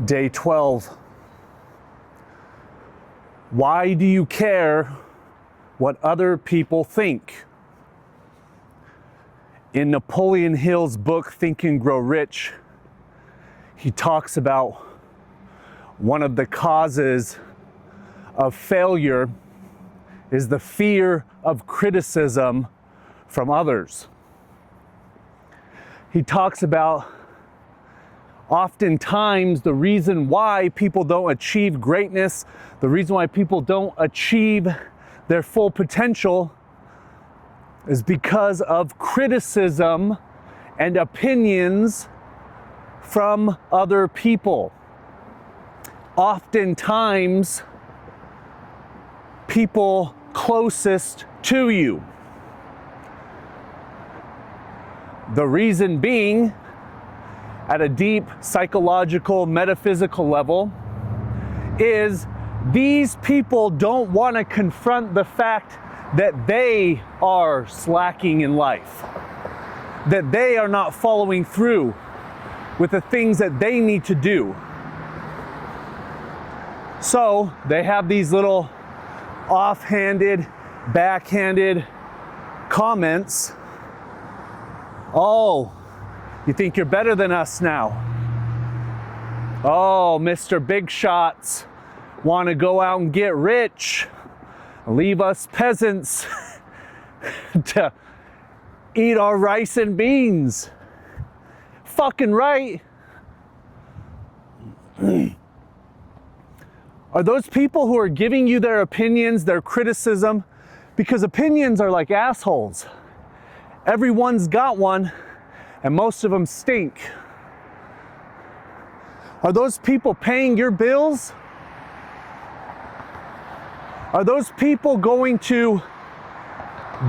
Day 12. Why do you care what other people think? In Napoleon Hill's book, Think and Grow Rich, he talks about one of the causes of failure is the fear of criticism from others. He talks about oftentimes the reason why people don't achieve greatness, the reason why people don't achieve their full potential is because of criticism and opinions from other people. Oftentimes, people closest to you. The reason being, at a deep psychological, metaphysical level, is these people don't want to confront the fact that they are slacking in life, that they are not following through with the things that they need to do. So they have these little offhanded, backhanded comments. Oh, you think you're better than us now? Oh, Mr. Big Shots want to go out and get rich, leave us peasants to eat our rice and beans. Fucking right. Are those people who are giving you their opinions, their criticism, because opinions are like assholes. Everyone's got one, and most of them stink. Are those people paying your bills? Are those people going to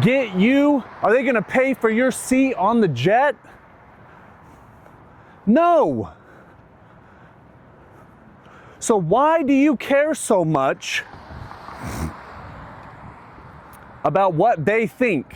get you? Are they going to pay for your seat on the jet? No. So why do you care so much about what they think?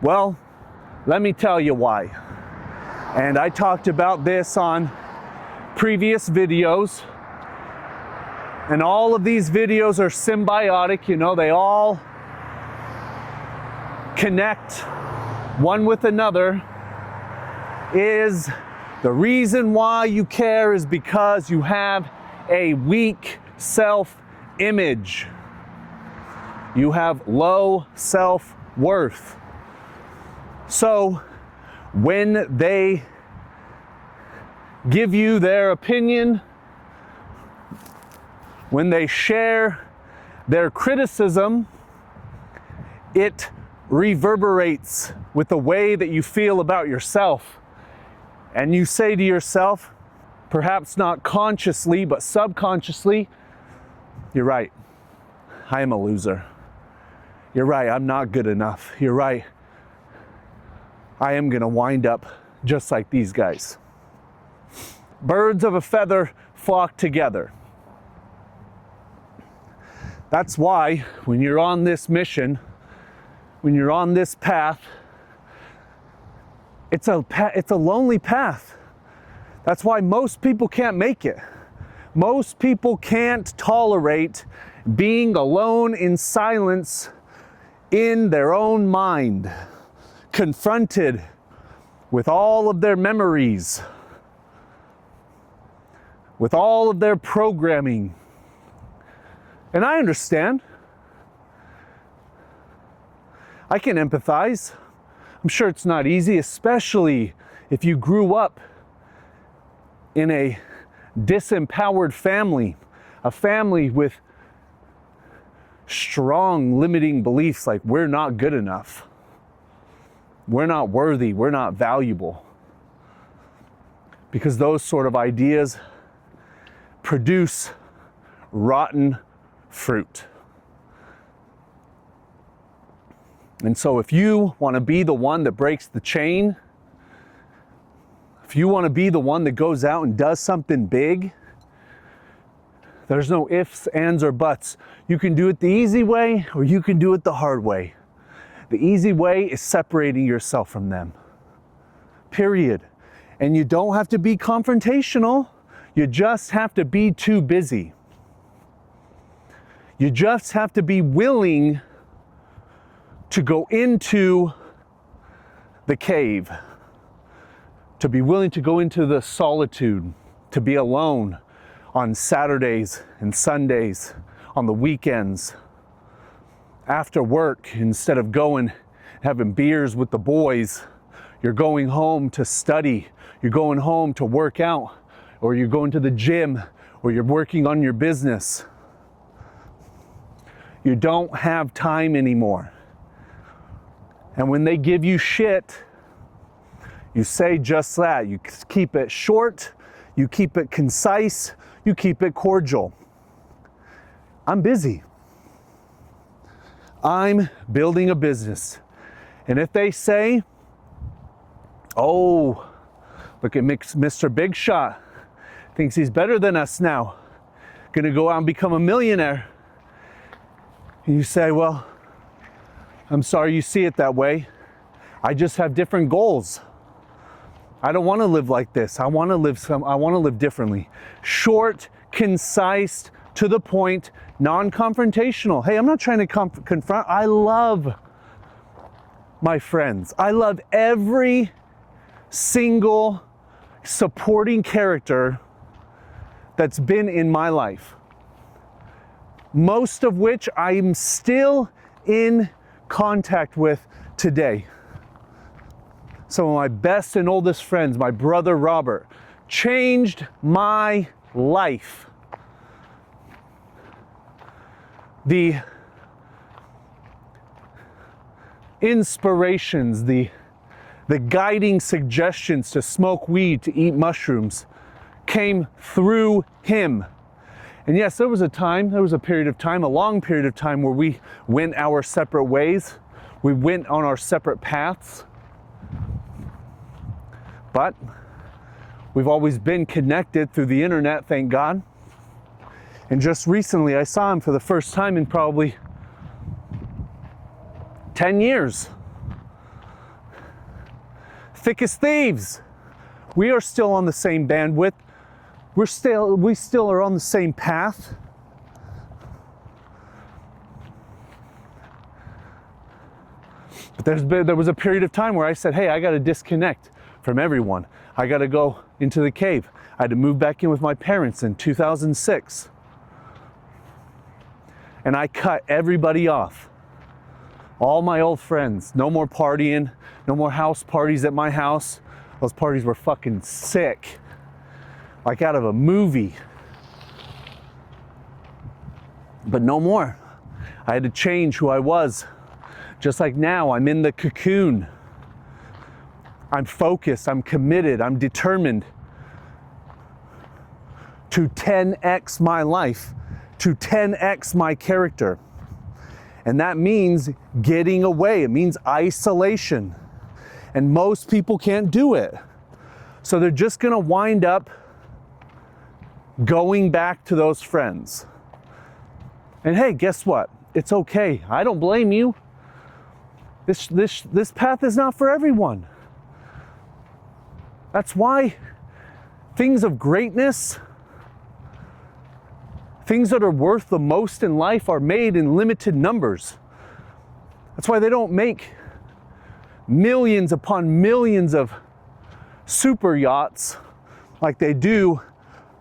Well, let me tell you why. And I talked about this on previous videos. And all of these videos are symbiotic, they all connect one with another. Is the reason why you care is because you have a weak self-image. You have low self-worth. So when they give you their opinion, when they share their criticism, it reverberates with the way that you feel about yourself. And you say to yourself, perhaps not consciously, but subconsciously, you're right, I am a loser. You're right, I'm not good enough. You're right, I am gonna wind up just like these guys. Birds of a feather flock together. That's why when you're on this mission, when you're on this path, it's a lonely path. That's why most people can't make it. Most people can't tolerate being alone in silence in their own mind, confronted with all of their memories, with all of their programming. And I understand. I can empathize. I'm sure it's not easy, especially if you grew up in a disempowered family, a family with strong limiting beliefs like we're not good enough, we're not worthy, we're not valuable. Because those sort of ideas produce rotten fruit. And so if you want to be the one that breaks the chain, if you want to be the one that goes out and does something big, there's no ifs, ands, or buts. You can do it the easy way or you can do it the hard way. The easy way is separating yourself from them. Period. And you don't have to be confrontational. You just have to be too busy. You just have to be willing to go into the cave, to be willing to go into the solitude, to be alone on Saturdays and Sundays, on the weekends, after work. Instead of going having beers with the boys, you're going home to study, you're going home to work out, or you're going to the gym, or you're working on your business. You don't have time anymore. And when they give you shit, you say just that. You keep it short, you keep it concise, you keep it cordial. I'm busy. I'm building a business. And if they say, oh, look at Mr. Big Shot, thinks he's better than us now, gonna go out and become a millionaire. And you say, well, I'm sorry you see it that way. I just have different goals. I don't want to live like this. I want to live differently. Short, concise, to the point, non-confrontational. Hey, I'm not trying to confront. I love my friends. I love every single supporting character that's been in my life. Most of which I'm still in contact with today. Some of my best and oldest friends, my brother Robert, changed my life. The inspirations, the guiding suggestions to smoke weed, to eat mushrooms, came through him. And yes, there was a period of time, a long period of time where we went our separate ways. We went on our separate paths. But we've always been connected through the internet, thank God. And just recently I saw him for the first time in probably 10 years. Thick as thieves. We are still on the same bandwidth. We still are on the same path. But there was a period of time where I said, hey, I got to disconnect from everyone. I got to go into the cave. I had to move back in with my parents in 2006. And I cut everybody off. All my old friends. No more partying. No more house parties at my house. Those parties were fucking sick. Like out of a movie. But no more. I had to change who I was. Just like now, I'm in the cocoon. I'm focused, I'm committed, I'm determined to 10x my life, to 10x my character. And that means getting away. It means isolation. And most people can't do it. So they're just gonna wind up going back to those friends. And hey, guess what? It's okay. I don't blame you. This path is not for everyone. That's why things of greatness, things that are worth the most in life, are made in limited numbers. That's why they don't make millions upon millions of super yachts like they do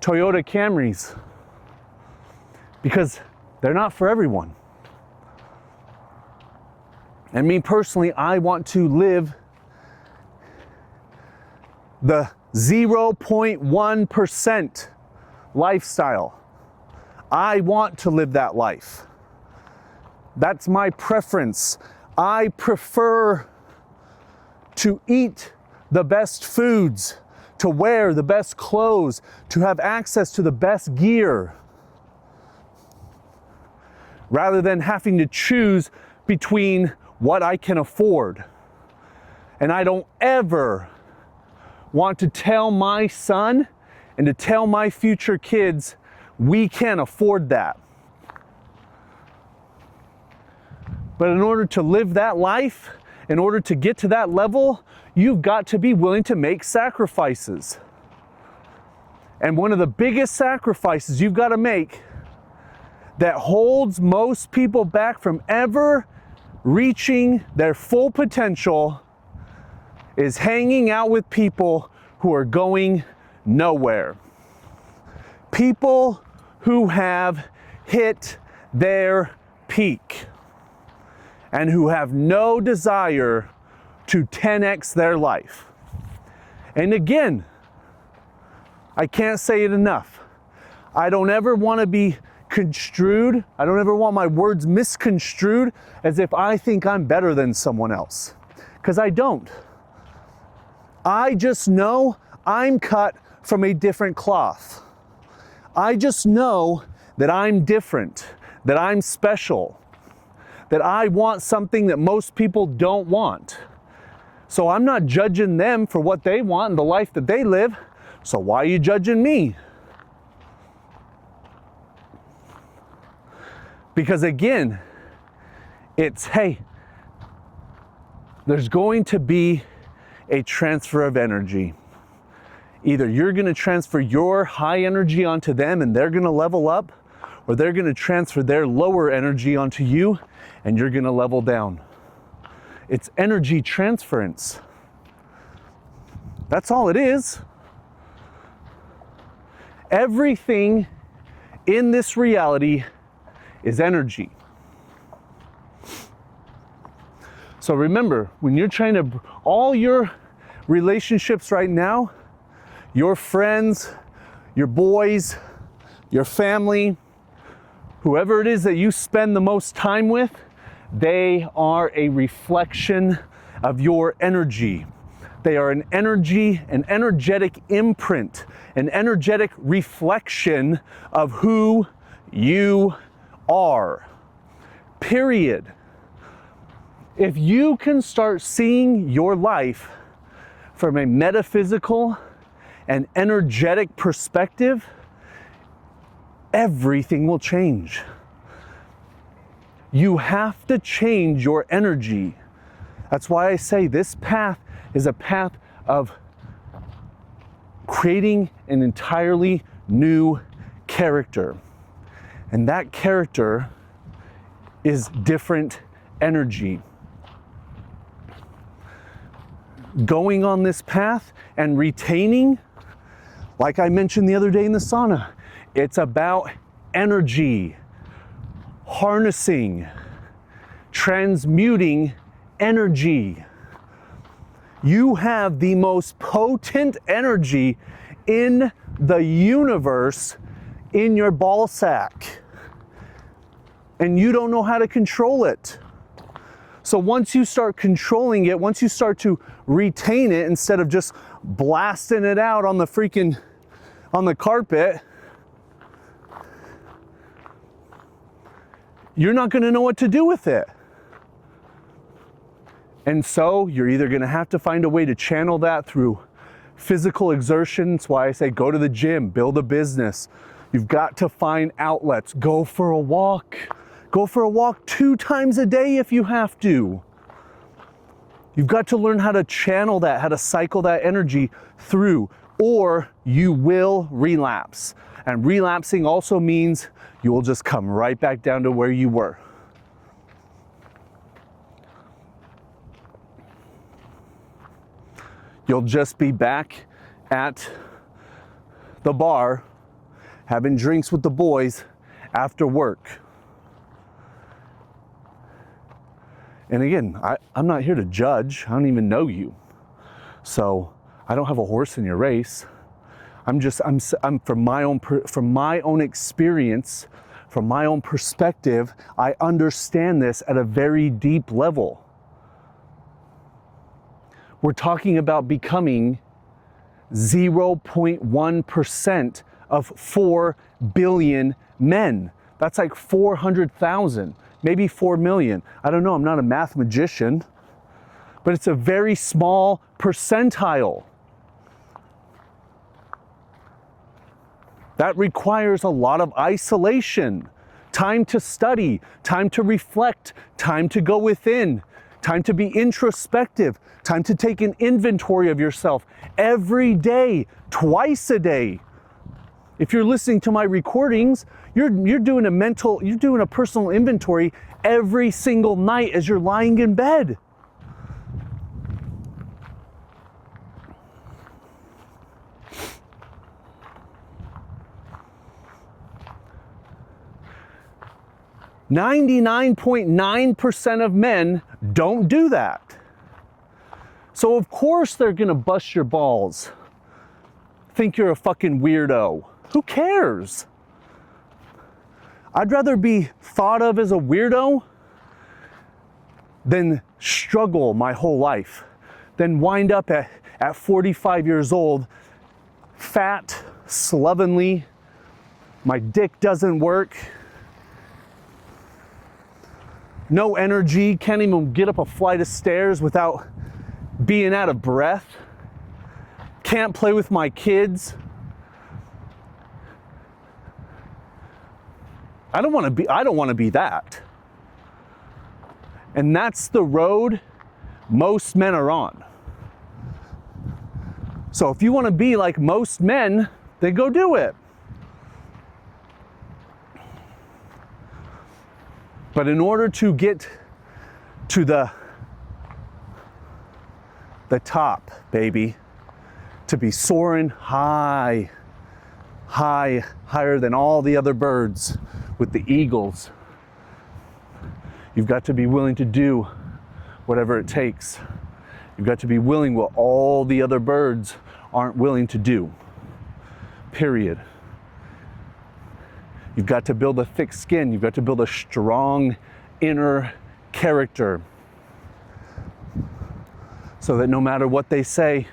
Toyota Camrys, because they're not for everyone. And me personally, I want to live the 0.1% lifestyle. I want to live that life. That's my preference. I prefer to eat the best foods, to wear the best clothes, to have access to the best gear, rather than having to choose between what I can afford. And I don't ever want to tell my son and to tell my future kids, we can't afford that. But in order to live that life, in order to get to that level, you've got to be willing to make sacrifices. And one of the biggest sacrifices you've got to make that holds most people back from ever reaching their full potential is hanging out with people who are going nowhere. People who have hit their peak and who have no desire to 10x their life. And again, I can't say it enough. I don't ever want to be construed. I don't ever want my words misconstrued as if I think I'm better than someone else, because I don't. I just know I'm cut from a different cloth. I just know that I'm different, that I'm special, that I want something that most people don't want. So I'm not judging them for what they want and the life that they live. So why are you judging me? Because again, it's, hey, there's going to be a transfer of energy. Either you're going to transfer your high energy onto them and they're going to level up, or they're going to transfer their lower energy onto you and you're going to level down. It's energy transference. That's all it is. Everything in this reality is energy. So remember, when you're trying to, all your relationships right now, your friends, your boys, your family, whoever it is that you spend the most time with, they are a reflection of your energy. They are an energy, an energetic imprint, an energetic reflection of who you are. Period. If you can start seeing your life from a metaphysical and energetic perspective, everything will change. You have to change your energy. That's why I say this path is a path of creating an entirely new character. And that character is different energy. Going on this path and retaining, like I mentioned the other day in the sauna, it's about energy, harnessing, transmuting energy. You have the most potent energy in the universe in your ball sack, and you don't know how to control it. So once you start controlling it, once you start to retain it instead of just blasting it out on the carpet, you're not going to know what to do with it. And so you're either going to have to find a way to channel that through physical exertion. That's why I say go to the gym, build a business. You've got to find outlets. Go for a walk. Go for a walk 2 times a day if you have to. You've got to learn how to channel that, how to cycle that energy through, or you will relapse. And relapsing also means you will just come right back down to where you were. You'll just be back at the bar having drinks with the boys after work. And again, I'm not here to judge. I don't even know you. So I don't have a horse in your race. I'm from my own experience, from my own perspective, I understand this at a very deep level. We're talking about becoming 0.1% of 4 billion men. That's like 400,000, maybe 4 million. I don't know, I'm not a math magician, but it's a very small percentile. That requires a lot of isolation, time to study, time to reflect, time to go within, time to be introspective, time to take an inventory of yourself every day, twice a day. If you're listening to my recordings, you're doing a personal inventory every single night as you're lying in bed. "99.9% of men don't do that. So of course they're gonna bust your balls. Think you're a fucking weirdo. Who cares? I'd rather be thought of as a weirdo than struggle my whole life, than wind up at 45 years old, fat, slovenly, my dick doesn't work, no energy, can't even get up a flight of stairs without being out of breath, can't play with my kids. I don't want to be that. And that's the road most men are on. So if you want to be like most men, then go do it. But in order to get to the top, baby, to be soaring high, higher than all the other birds with the eagles, you've got to be willing to do whatever it takes. You've got to be willing what all the other birds aren't willing to do. Period. You've got to build a thick skin. You've got to build a strong inner character so that no matter what they say,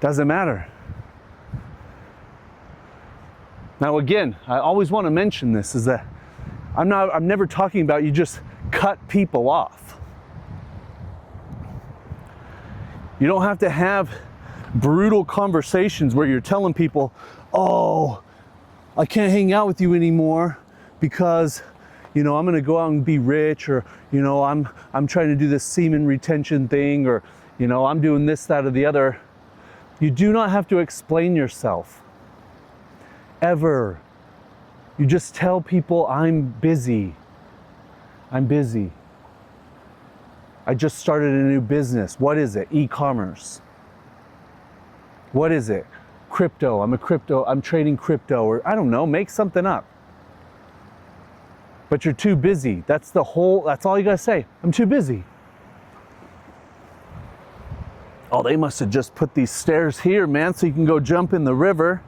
doesn't matter. Now again, I always want to mention this, is that I'm never talking about you just cut people off. You don't have to have brutal conversations where you're telling people, oh, I can't hang out with you anymore because, I'm going to go out and be rich, or, I'm trying to do this semen retention thing, or, I'm doing this, that, or the other. You do not have to explain yourself. Ever. You just tell people, I'm busy. I'm busy. I just started a new business. What is it? E-commerce. What is it? Crypto. I'm trading crypto, or I don't know, make something up. But you're too busy. That's all you gotta say. I'm too busy. Oh, they must have just put these stairs here, man, so you can go jump in the river.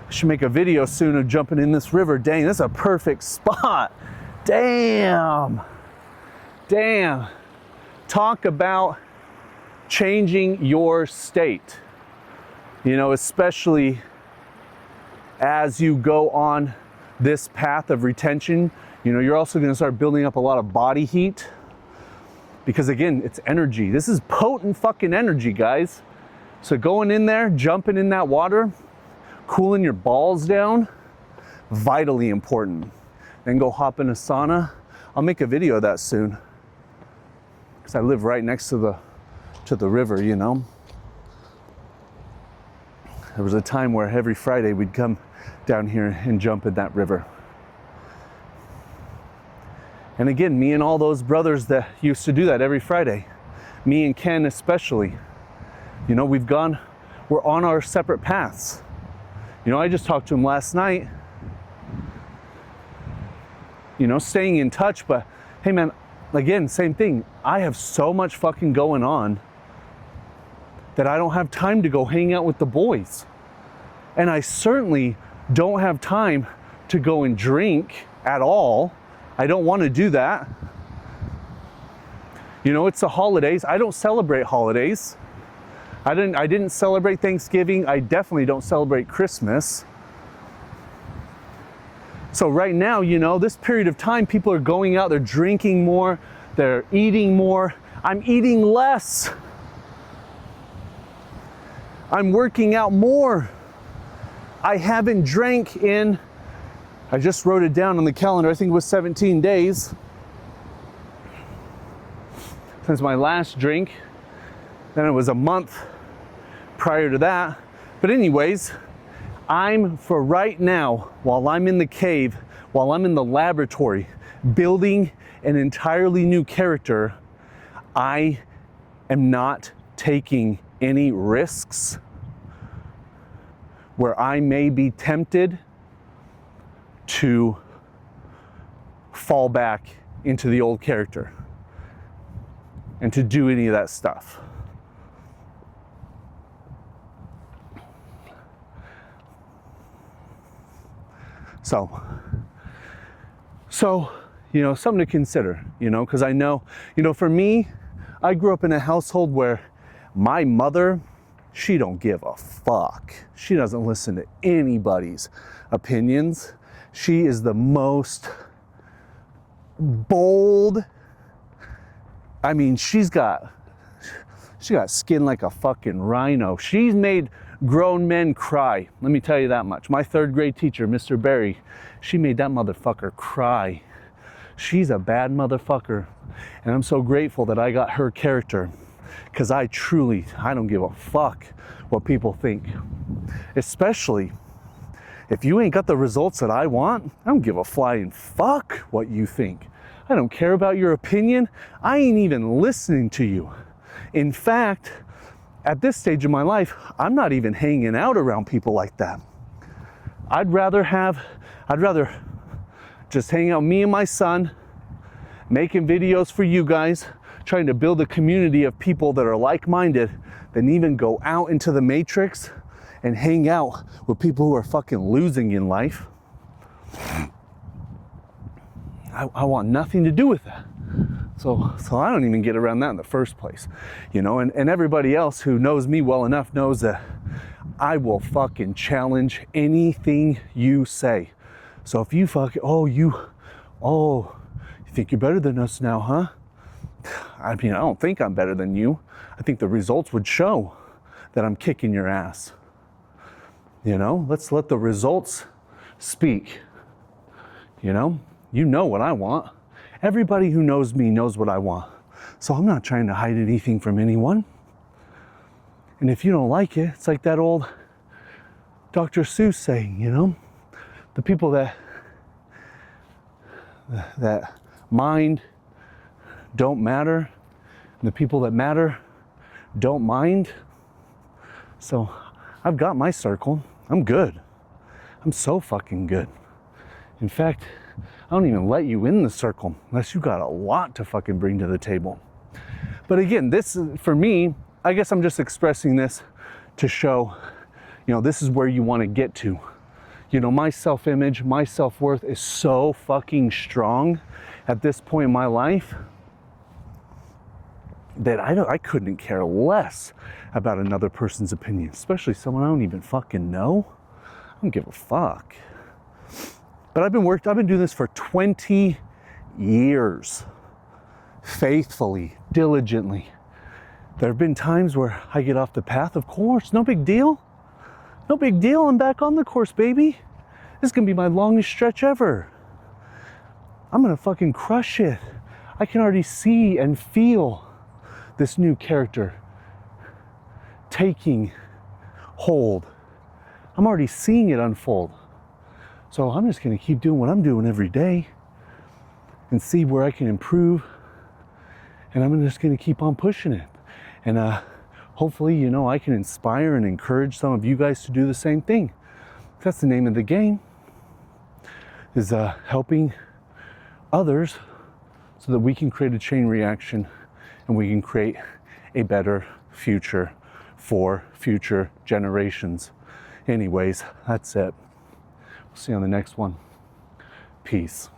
I should make a video soon of jumping in this river. Dang, this is a perfect spot. Damn. Talk about changing your state. Especially as you go on this path of retention, you're also going to start building up a lot of body heat, because again, it's energy. This is potent fucking energy, guys. So going in there, jumping in that water, cooling your balls down, vitally important. Then go hop in a sauna. I'll make a video of that soon, because I live right next to the river, There was a time where every Friday we'd come down here and jump in that river. And again, me and all those brothers that used to do that every Friday, me and Ken especially, we're on our separate paths. I just talked to him last night, staying in touch, but hey man, again, same thing. I have so much fucking going on that I don't have time to go hang out with the boys. And I certainly don't have time to go and drink at all. I don't want to do that. It's the holidays. I don't celebrate holidays. I didn't celebrate Thanksgiving. I definitely don't celebrate Christmas. So right now, this period of time, people are going out, they're drinking more, they're eating more. I'm eating less. I'm working out more. I haven't drank I just wrote it down on the calendar, I think it was 17 days since my last drink. Then it was a month prior to that. But anyways, I'm, for right now, while I'm in the cave, while I'm in the laboratory, building an entirely new character, I am not taking any risks where I may be tempted to fall back into the old character and to do any of that stuff. So, you know, something to consider, you know, because I know, you know, for me, I grew up in a household where my mother, she don't give a fuck. She doesn't listen to anybody's opinions. She is the most bold. I mean, she got skin like a fucking rhino. She's made grown men cry. Let me tell you that much. My third grade teacher, Mr. Barry, she made that motherfucker cry. She's a bad motherfucker. And I'm so grateful that I got her character, because I don't give a fuck what people think. Especially if you ain't got the results that I want, I don't give a flying fuck what you think. I don't care about your opinion. I ain't even listening to you. In fact, at this stage of my life, I'm not even hanging out around people like that. I'd rather just hang out, me and my son, making videos for you guys, trying to build a community of people that are like-minded, than even go out into the matrix and hang out with people who are fucking losing in life. I want nothing to do with that. So I don't even get around that in the first place, you know, and everybody else who knows me well enough knows that I will fucking challenge anything you say. So if you you think you're better than us now, huh? I mean, I don't think I'm better than you. I think the results would show that I'm kicking your ass. You know, let's let the results speak. You know what I want. Everybody who knows me knows what I want. So I'm not trying to hide anything from anyone. And if you don't like it, it's like that old Dr. Seuss saying, you know, the people that mind don't matter, and the people that matter don't mind. So I've got my circle. I'm good. I'm so fucking good. In fact, I don't even let you in the circle unless you got a lot to fucking bring to the table. But again, this is, for me, I guess I'm just expressing this to show, you know, this is where you want to get to. You know, my self-image, my self-worth is so fucking strong at this point in my life that I couldn't care less about another person's opinion, especially someone I don't even fucking know. I don't give a fuck. But I've been doing this for 20 years, faithfully, diligently. There have been times where I get off the path, of course, no big deal. No big deal, I'm back on the course, baby. This is gonna be my longest stretch ever. I'm gonna fucking crush it. I can already see and feel this new character taking hold. I'm already seeing it unfold. So I'm just gonna keep doing what I'm doing every day and see where I can improve. And I'm just gonna keep on pushing it. And hopefully, you know, I can inspire and encourage some of you guys to do the same thing. That's the name of the game, is helping others so that we can create a chain reaction and we can create a better future for future generations. Anyways, that's it. We'll see you on the next one. Peace.